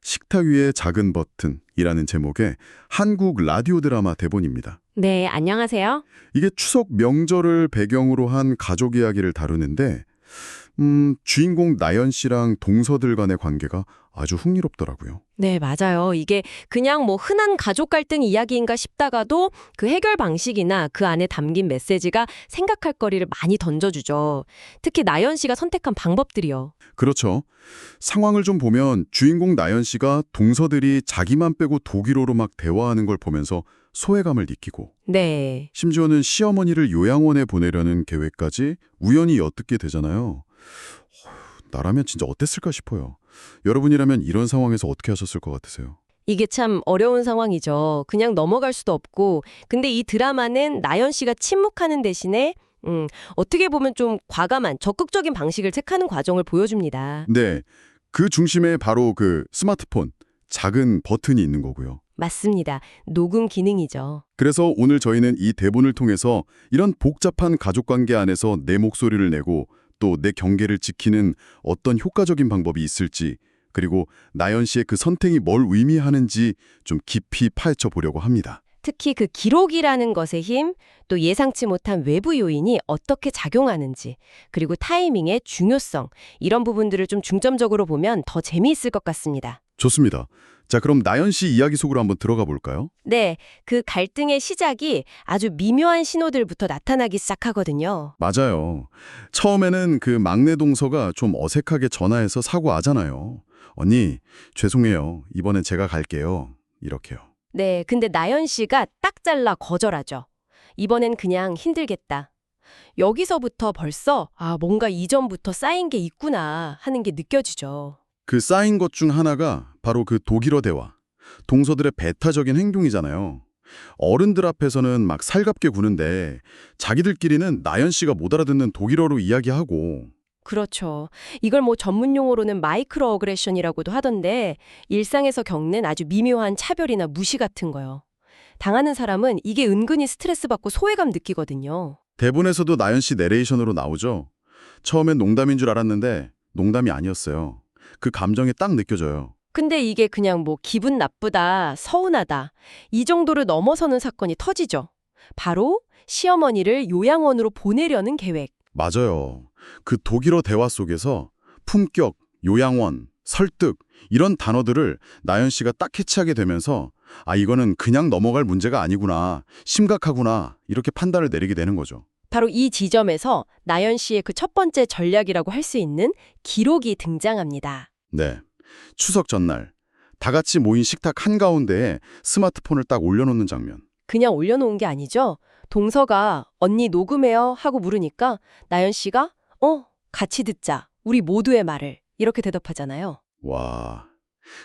식탁 위의 작은 버튼이라는 제목의 한국 라디오 드라마 대본입니다. 네, 안녕하세요. 이게 추석 명절을 배경으로 한 가족 이야기를 다루는데 주인공 나연 씨랑 동서들 간의 관계가 아주 흥미롭더라고요. 네, 맞아요. 이게 그냥 뭐 흔한 가족 갈등 이야기인가 싶다가도 그 해결 방식이나 그 안에 담긴 메시지가 생각할 거리를 많이 던져주죠. 특히 나연 씨가 선택한 방법들이요. 그렇죠. 상황을 좀 보면 주인공 나연 씨가 동서들이 자기만 빼고 독일어로 막 대화하는 걸 보면서 소외감을 느끼고 네. 심지어는 시어머니를 요양원에 보내려는 계획까지 우연히 엿듣게 되잖아요. 나라면 진짜 어땠을까 싶어요. 여러분이라면 이런 상황에서 어떻게 하셨을 것 같으세요? 이게 참 어려운 상황이죠. 그냥 넘어갈 수도 없고. 근데 이 드라마는 나연 씨가 침묵하는 대신에 어떻게 보면 좀 과감한 적극적인 방식을 택하는 과정을 보여줍니다. 네, 그 중심에 바로 그 스마트폰, 작은 버튼이 있는 거고요. 맞습니다. 녹음 기능이죠. 그래서 오늘 저희는 이 대본을 통해서 이런 복잡한 가족관계 안에서 내 목소리를 내고 또 내 경계를 지키는 어떤 효과적인 방법이 있을지, 그리고 나연 씨의 그 선택이 뭘 의미하는지 좀 깊이 파헤쳐 보려고 합니다. 특히 그 기록이라는 것의 힘, 또 예상치 못한 외부 요인이 어떻게 작용하는지, 그리고 타이밍의 중요성, 이런 부분들을 좀 중점적으로 보면 더 재미있을 것 같습니다. 좋습니다. 자, 그럼 나연 씨 이야기 속으로 한번 들어가 볼까요? 네, 그 갈등의 시작이 아주 미묘한 신호들부터 나타나기 시작하거든요. 맞아요. 처음에는 그 막내 동서가 좀 어색하게 전화해서 사과하잖아요. 언니, 죄송해요. 이번엔 제가 갈게요. 이렇게요. 네, 근데 나연 씨가 딱 잘라 거절하죠. 이번엔 그냥 힘들겠다. 여기서부터 벌써 뭔가 이전부터 쌓인 게 있구나 하는 게 느껴지죠. 그 쌓인 것 중 하나가 바로 그 독일어 대화. 동서들의 배타적인 행동이잖아요. 어른들 앞에서는 막 살갑게 구는데 자기들끼리는 나연 씨가 못 알아듣는 독일어로 이야기하고. 그렇죠. 이걸 뭐 전문 용어로는 마이크로 어그레션이라고도 하던데 일상에서 겪는 아주 미묘한 차별이나 무시 같은 거요. 당하는 사람은 이게 은근히 스트레스 받고 소외감 느끼거든요. 대본에서도 나연 씨 내레이션으로 나오죠. 처음엔 농담인 줄 알았는데 농담이 아니었어요. 그 감정이 딱 느껴져요. 근데 이게 그냥 뭐 기분 나쁘다, 서운하다 이 정도를 넘어서는 사건이 터지죠. 바로 시어머니를 요양원으로 보내려는 계획. 맞아요. 그 독일어 대화 속에서 품격, 요양원, 설득 이런 단어들을 나연 씨가 딱 캐치하게 되면서 이거는 그냥 넘어갈 문제가 아니구나, 심각하구나 이렇게 판단을 내리게 되는 거죠. 바로 이 지점에서 나연 씨의 그 첫 번째 전략이라고 할 수 있는 기록이 등장합니다. 네. 추석 전날 다 같이 모인 식탁 한가운데에 스마트폰을 딱 올려놓는 장면. 그냥 올려놓은 게 아니죠. 동서가 언니 녹음해요 하고 물으니까 나연 씨가 같이 듣자. 우리 모두의 말을. 이렇게 대답하잖아요. 와,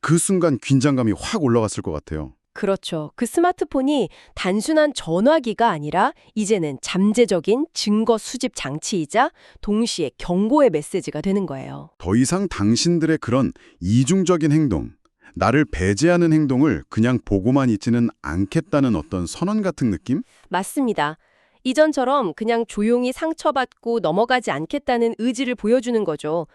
그 순간 긴장감이 확 올라갔을 것 같아요. 그렇죠. 그 스마트폰이 단순한 전화기가 아니라 이제는 잠재적인 증거 수집 장치이자 동시에 경고의 메시지가 되는 거예요. 더 이상 당신들의 그런 이중적인 행동, 나를 배제하는 행동을 그냥 보고만 있지는 않겠다는 어떤 선언 같은 느낌? 맞습니다. 이전처럼 그냥 조용히 상처받고 넘어가지 않겠다는 의지를 보여주는 거죠.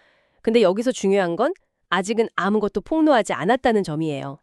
근데 여기서 중요한 건 아직은 아무것도 폭로하지 않았다는 점이에요.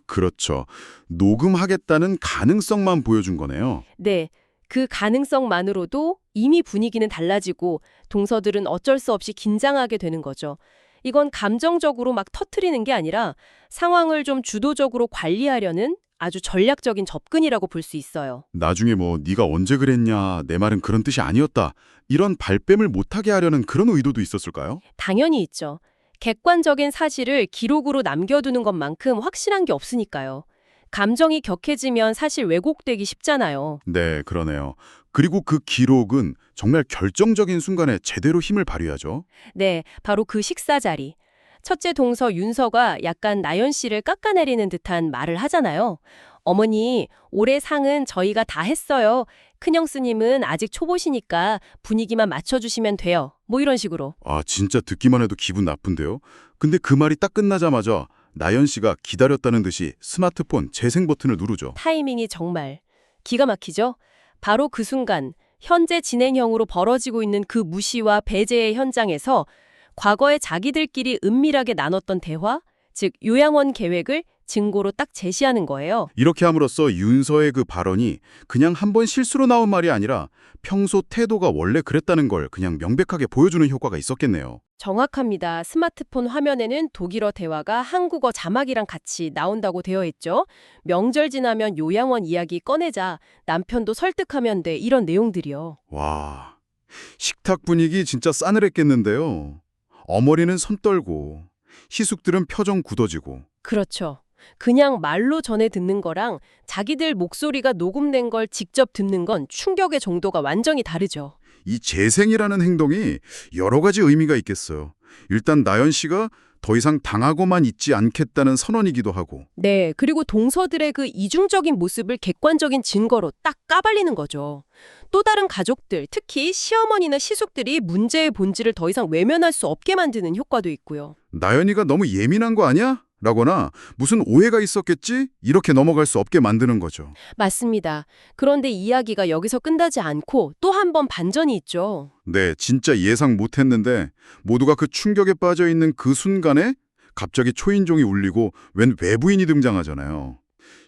그렇죠. 녹음하겠다는 가능성만 보여준 거네요. 네, 그 가능성만으로도 이미 분위기는 달라지고 동서들은 어쩔 수 없이 긴장하게 되는 거죠. 이건 감정적으로 막 터트리는 게 아니라 상황을 좀 주도적으로 관리하려는 아주 전략적인 접근이라고 볼 수 있어요. 나중에 뭐 네가 언제 그랬냐, 내 말은 그런 뜻이 아니었다. 이런 발뺌을 못하게 하려는 그런 의도도 있었을까요? 당연히 있죠. 객관적인 사실을 기록으로 남겨두는 것만큼 확실한 게 없으니까요. 감정이 격해지면 사실 왜곡되기 쉽잖아요. 네, 그러네요. 그리고 그 기록은 정말 결정적인 순간에 제대로 힘을 발휘하죠. 네, 바로 그 식사 자리. 첫째 동서 윤서가 약간 나연 씨를 깎아내리는 듯한 말을 하잖아요. 어머니, 올해 상은 저희가 다 했어요. 큰형 스님은 아직 초보시니까 분위기만 맞춰주시면 돼요. 뭐 이런 식으로. 진짜 듣기만 해도 기분 나쁜데요. 근데 그 말이 딱 끝나자마자 나연 씨가 기다렸다는 듯이 스마트폰 재생 버튼을 누르죠. 타이밍이 정말 기가 막히죠? 바로 그 순간 현재 진행형으로 벌어지고 있는 그 무시와 배제의 현장에서 과거에 자기들끼리 은밀하게 나눴던 대화, 즉 요양원 계획을 증거로 딱 제시하는 거예요. 이렇게 함으로써 윤서의 그 발언이 그냥 한 번 실수로 나온 말이 아니라 평소 태도가 원래 그랬다는 걸 그냥 명백하게 보여주는 효과가 있었겠네요. 정확합니다. 스마트폰 화면에는 독일어 대화가 한국어 자막이랑 같이 나온다고 되어 있죠. 명절 지나면 요양원 이야기 꺼내자, 남편도 설득하면 돼, 이런 내용들이요. 와, 식탁 분위기 진짜 싸늘했겠는데요. 어머니는 손 떨고 시숙들은 표정 굳어지고. 그렇죠. 그냥 말로 전해 듣는 거랑 자기들 목소리가 녹음된 걸 직접 듣는 건 충격의 정도가 완전히 다르죠. 이 재생이라는 행동이 여러 가지 의미가 있겠어요. 일단 나연 씨가 더 이상 당하고만 있지 않겠다는 선언이기도 하고. 네, 그리고 동서들의 그 이중적인 모습을 객관적인 증거로 딱 까발리는 거죠. 또 다른 가족들, 특히 시어머니나 시숙들이 문제의 본질을 더 이상 외면할 수 없게 만드는 효과도 있고요. 나연이가 너무 예민한 거 아니야? 라거나 무슨 오해가 있었겠지? 이렇게 넘어갈 수 없게 만드는 거죠. 맞습니다. 그런데 이야기가 여기서 끝나지 않고 또 한 번 반전이 있죠. 네, 진짜 예상 못했는데 모두가 그 충격에 빠져 있는 그 순간에 갑자기 초인종이 울리고 웬 외부인이 등장하잖아요.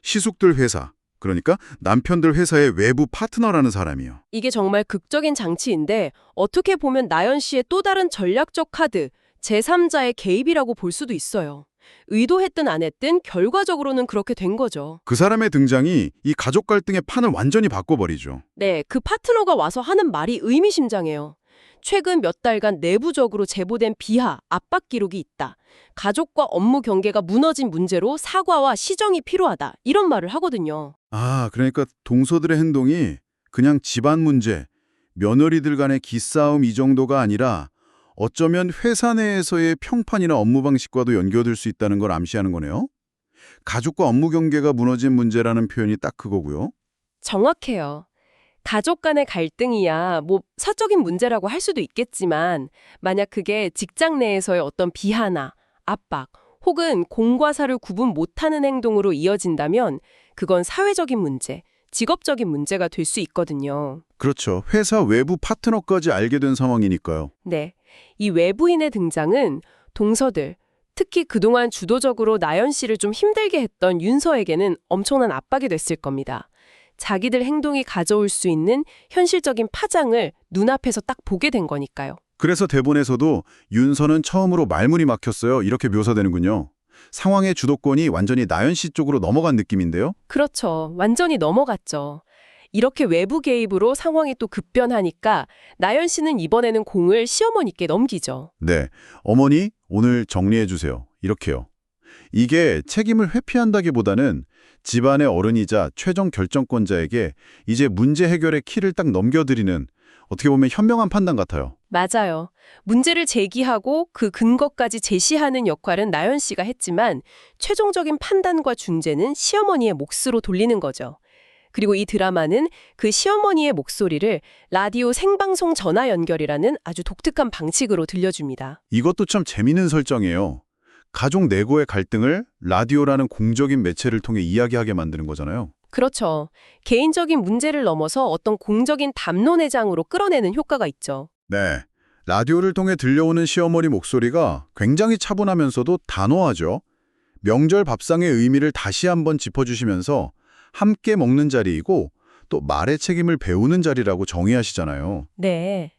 시숙들 회사, 그러니까 남편들 회사의 외부 파트너라는 사람이요. 이게 정말 극적인 장치인데 어떻게 보면 나연 씨의 또 다른 전략적 카드, 제3자의 개입이라고 볼 수도 있어요. 의도했든 안 했든 결과적으로는 그렇게 된 거죠. 그 사람의 등장이 이 가족 갈등의 판을 완전히 바꿔버리죠. 네, 그 파트너가 와서 하는 말이 의미심장해요. 최근 몇 달간 내부적으로 제보된 비하, 압박 기록이 있다. 가족과 업무 경계가 무너진 문제로 사과와 시정이 필요하다. 이런 말을 하거든요. 아, 그러니까 동서들의 행동이 그냥 집안 문제, 며느리들 간의 기싸움 이 정도가 아니라 어쩌면 회사 내에서의 평판이나 업무 방식과도 연결될 수 있다는 걸 암시하는 거네요. 가족과 업무 경계가 무너진 문제라는 표현이 딱 그거고요. 정확해요. 가족 간의 갈등이야 사적인 문제라고 할 수도 있겠지만 만약 그게 직장 내에서의 어떤 비하나 압박 혹은 공과 사를 구분 못하는 행동으로 이어진다면 그건 사회적인 문제, 직업적인 문제가 될 수 있거든요. 그렇죠. 회사 외부 파트너까지 알게 된 상황이니까요. 네, 이 외부인의 등장은 동서들, 특히 그동안 주도적으로 나연 씨를 좀 힘들게 했던 윤서에게는 엄청난 압박이 됐을 겁니다. 자기들 행동이 가져올 수 있는 현실적인 파장을 눈앞에서 딱 보게 된 거니까요. 그래서 대본에서도 윤서는 처음으로 말문이 막혔어요. 이렇게 묘사되는군요. 상황의 주도권이 완전히 나연 씨 쪽으로 넘어간 느낌인데요. 그렇죠. 완전히 넘어갔죠. 이렇게 외부 개입으로 상황이 또 급변하니까 나연 씨는 이번에는 공을 시어머니께 넘기죠. 네, 어머니 오늘 정리해 주세요. 이렇게요. 이게 책임을 회피한다기보다는 집안의 어른이자 최종 결정권자에게 이제 문제 해결의 키를 딱 넘겨드리는 어떻게 보면 현명한 판단 같아요. 맞아요. 문제를 제기하고 그 근거까지 제시하는 역할은 나연 씨가 했지만 최종적인 판단과 중재는 시어머니의 몫으로 돌리는 거죠. 그리고 이 드라마는 그 시어머니의 목소리를 라디오 생방송 전화 연결이라는 아주 독특한 방식으로 들려줍니다. 이것도 참 재미있는 설정이에요. 가족 내고의 갈등을 라디오라는 공적인 매체를 통해 이야기하게 만드는 거잖아요. 그렇죠. 개인적인 문제를 넘어서 어떤 공적인 담론회장으로 끌어내는 효과가 있죠. 네, 라디오를 통해 들려오는 시어머니 목소리가 굉장히 차분하면서도 단호하죠. 명절 밥상의 의미를 다시 한번 짚어주시면서 함께 먹는 자리이고 또 말의 책임을 배우는 자리라고 정의하시잖아요. 네.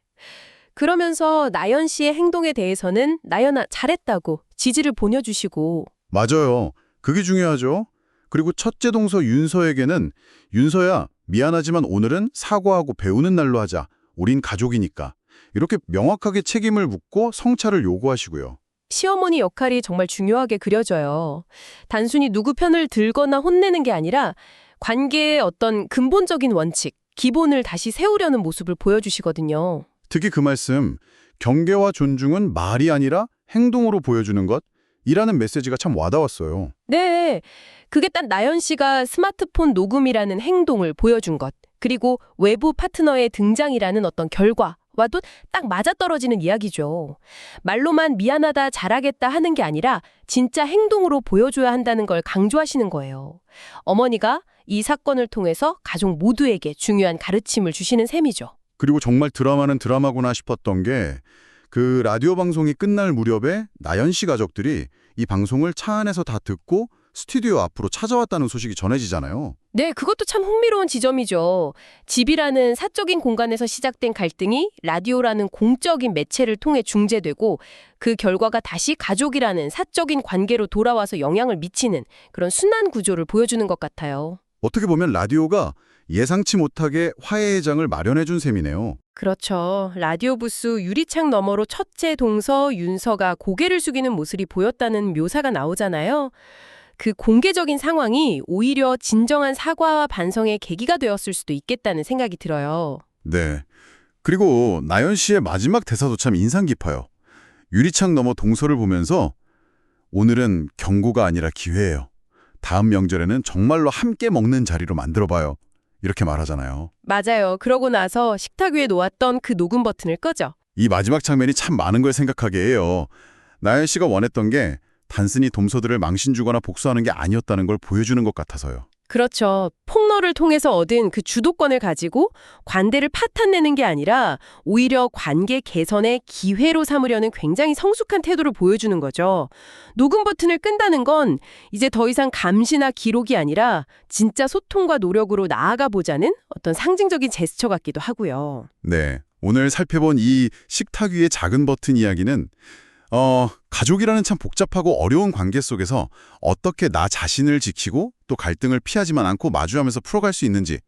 그러면서 나연 씨의 행동에 대해서는 나연아 잘했다고 지지를 보내주시고 맞아요. 그게 중요하죠. 그리고 첫째 동서 윤서에게는 윤서야 미안하지만 오늘은 사과하고 배우는 날로 하자. 우린 가족이니까. 이렇게 명확하게 책임을 묻고 성찰을 요구하시고요. 시어머니 역할이 정말 중요하게 그려져요. 단순히 누구 편을 들거나 혼내는 게 아니라 관계의 어떤 근본적인 원칙, 기본을 다시 세우려는 모습을 보여주시거든요. 특히 그 말씀, 경계와 존중은 말이 아니라 행동으로 보여주는 것이라는 메시지가 참 와닿았어요. 네, 그게 딱 나연 씨가 스마트폰 녹음이라는 행동을 보여준 것, 그리고 외부 파트너의 등장이라는 어떤 결과와도 딱 맞아떨어지는 이야기죠. 말로만 미안하다, 잘하겠다 하는 게 아니라 진짜 행동으로 보여줘야 한다는 걸 강조하시는 거예요. 어머니가 이 사건을 통해서 가족 모두에게 중요한 가르침을 주시는 셈이죠. 그리고 정말 드라마는 드라마구나 싶었던 게 그 라디오 방송이 끝날 무렵에 나연 씨 가족들이 이 방송을 차 안에서 다 듣고 스튜디오 앞으로 찾아왔다는 소식이 전해지잖아요. 네, 그것도 참 흥미로운 지점이죠. 집이라는 사적인 공간에서 시작된 갈등이 라디오라는 공적인 매체를 통해 중재되고 그 결과가 다시 가족이라는 사적인 관계로 돌아와서 영향을 미치는 그런 순환 구조를 보여주는 것 같아요. 어떻게 보면 라디오가 예상치 못하게 화해의 장을 마련해준 셈이네요. 그렇죠. 라디오 부스 유리창 너머로 첫째 동서 윤서가 고개를 숙이는 모습이 보였다는 묘사가 나오잖아요. 그 공개적인 상황이 오히려 진정한 사과와 반성의 계기가 되었을 수도 있겠다는 생각이 들어요. 네. 그리고 나연 씨의 마지막 대사도 참 인상 깊어요. 유리창 너머 동서를 보면서 오늘은 경고가 아니라 기회예요. 다음 명절에는 정말로 함께 먹는 자리로 만들어봐요. 이렇게 말하잖아요. 맞아요. 그러고 나서 식탁 위에 놓았던 그 녹음 버튼을 끄죠. 이 마지막 장면이 참 많은 걸 생각하게 해요. 나연 씨가 원했던 게 단순히 돔서들을 망신 주거나 복수하는 게 아니었다는 걸 보여주는 것 같아서요. 그렇죠. 폭로를 통해서 얻은 그 주도권을 가지고 관대를 파탄내는 게 아니라 오히려 관계 개선의 기회로 삼으려는 굉장히 성숙한 태도를 보여주는 거죠. 녹음 버튼을 끈다는 건 이제 더 이상 감시나 기록이 아니라 진짜 소통과 노력으로 나아가 보자는 어떤 상징적인 제스처 같기도 하고요. 네. 오늘 살펴본 이 식탁 위의 작은 버튼 이야기는 가족이라는 참 복잡하고 어려운 관계 속에서 어떻게 나 자신을 지키고 또 갈등을 피하지만 않고 마주하면서 풀어갈 수 있는지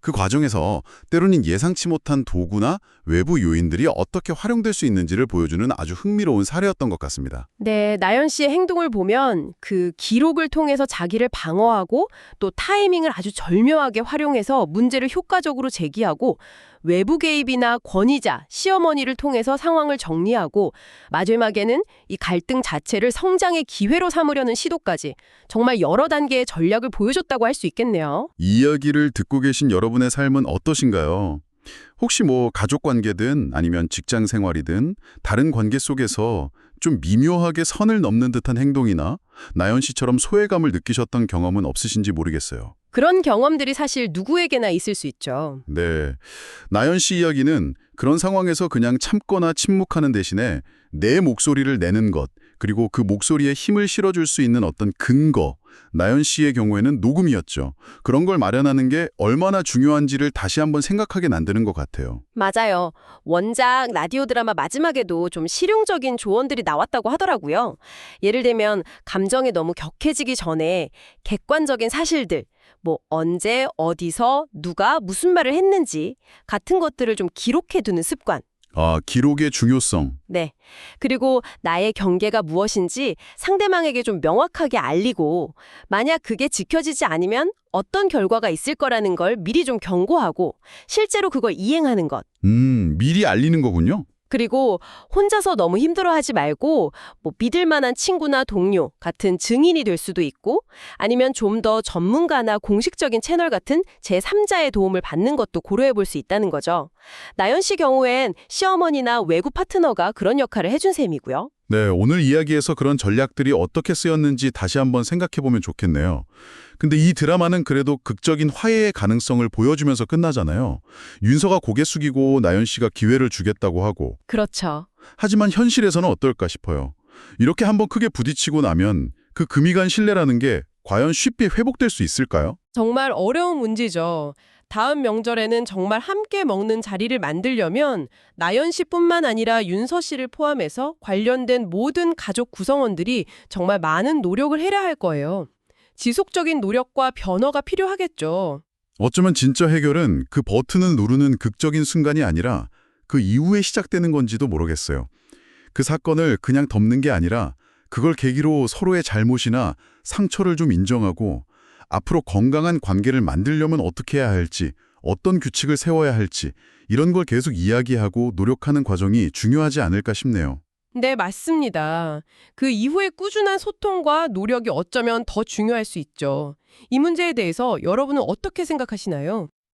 그 과정에서 때로는 예상치 못한 도구나 외부 요인들이 어떻게 활용될 수 있는지를 보여주는 아주 흥미로운 사례였던 것 같습니다. 네, 나연 씨의 행동을 보면 그 기록을 통해서 자기를 방어하고 또 타이밍을 아주 절묘하게 활용해서 문제를 효과적으로 제기하고 외부 개입이나 권위자, 시어머니를 통해서 상황을 정리하고 마지막에는 이 갈등 자체를 성장의 기회로 삼으려는 시도까지 정말 여러 단계의 전략을 보여줬다고 할 수 있겠네요. 이 이야기를 듣고 계신 여러분의 삶은 어떠신가요? 혹시 가족 관계든 아니면 직장 생활이든 다른 관계 속에서 좀 미묘하게 선을 넘는 듯한 행동이나 나연 씨처럼 소외감을 느끼셨던 경험은 없으신지 모르겠어요. 그런 경험들이 사실 누구에게나 있을 수 있죠. 네. 나연 씨 이야기는 그런 상황에서 그냥 참거나 침묵하는 대신에 내 목소리를 내는 것, 그리고 그 목소리에 힘을 실어줄 수 있는 어떤 근거, 나연 씨의 경우에는 녹음이었죠. 그런 걸 마련하는 게 얼마나 중요한지를 다시 한번 생각하게 만드는 것 같아요. 맞아요. 원작 라디오 드라마 마지막에도 좀 실용적인 조언들이 나왔다고 하더라고요. 예를 들면 감정이 너무 격해지기 전에 객관적인 사실들, 뭐 언제, 어디서, 누가 무슨 말을 했는지 같은 것들을 좀 기록해두는 습관. 기록의 중요성. 네. 그리고 나의 경계가 무엇인지 상대방에게 좀 명확하게 알리고 만약 그게 지켜지지 않으면 어떤 결과가 있을 거라는 걸 미리 좀 경고하고 실제로 그걸 이행하는 것. 미리 알리는 거군요. 그리고 혼자서 너무 힘들어하지 말고 뭐 믿을 만한 친구나 동료 같은 증인이 될 수도 있고 아니면 좀 더 전문가나 공식적인 채널 같은 제3자의 도움을 받는 것도 고려해 볼 수 있다는 거죠. 나연 씨 경우엔 시어머니나 외부 파트너가 그런 역할을 해준 셈이고요. 네, 오늘 이야기에서 그런 전략들이 어떻게 쓰였는지 다시 한번 생각해보면 좋겠네요. 근데 이 드라마는 그래도 극적인 화해의 가능성을 보여주면서 끝나잖아요. 윤서가 고개 숙이고 나연 씨가 기회를 주겠다고 하고. 그렇죠. 하지만 현실에서는 어떨까 싶어요. 이렇게 한번 크게 부딪히고 나면 그 금이 간 신뢰라는 게 과연 쉽게 회복될 수 있을까요? 정말 어려운 문제죠. 다음 명절에는 정말 함께 먹는 자리를 만들려면 나연 씨뿐만 아니라 윤서 씨를 포함해서 관련된 모든 가족 구성원들이 정말 많은 노력을 해야 할 거예요. 지속적인 노력과 변화가 필요하겠죠. 어쩌면 진짜 해결은 그 버튼을 누르는 극적인 순간이 아니라 그 이후에 시작되는 건지도 모르겠어요. 그 사건을 그냥 덮는 게 아니라 그걸 계기로 서로의 잘못이나 상처를 좀 인정하고 앞으로 건강한 관계를 만들려면 어떻게 해야 할지, 어떤 규칙을 세워야 할지 이런 걸 계속 이야기하고 노력하는 과정이 중요하지 않을까 싶네요. 네, 맞습니다. 그 이후의 꾸준한 소통과 노력이 어쩌면 더 중요할 수 있죠. 이 문제에 대해서 여러분은 어떻게 생각하시나요?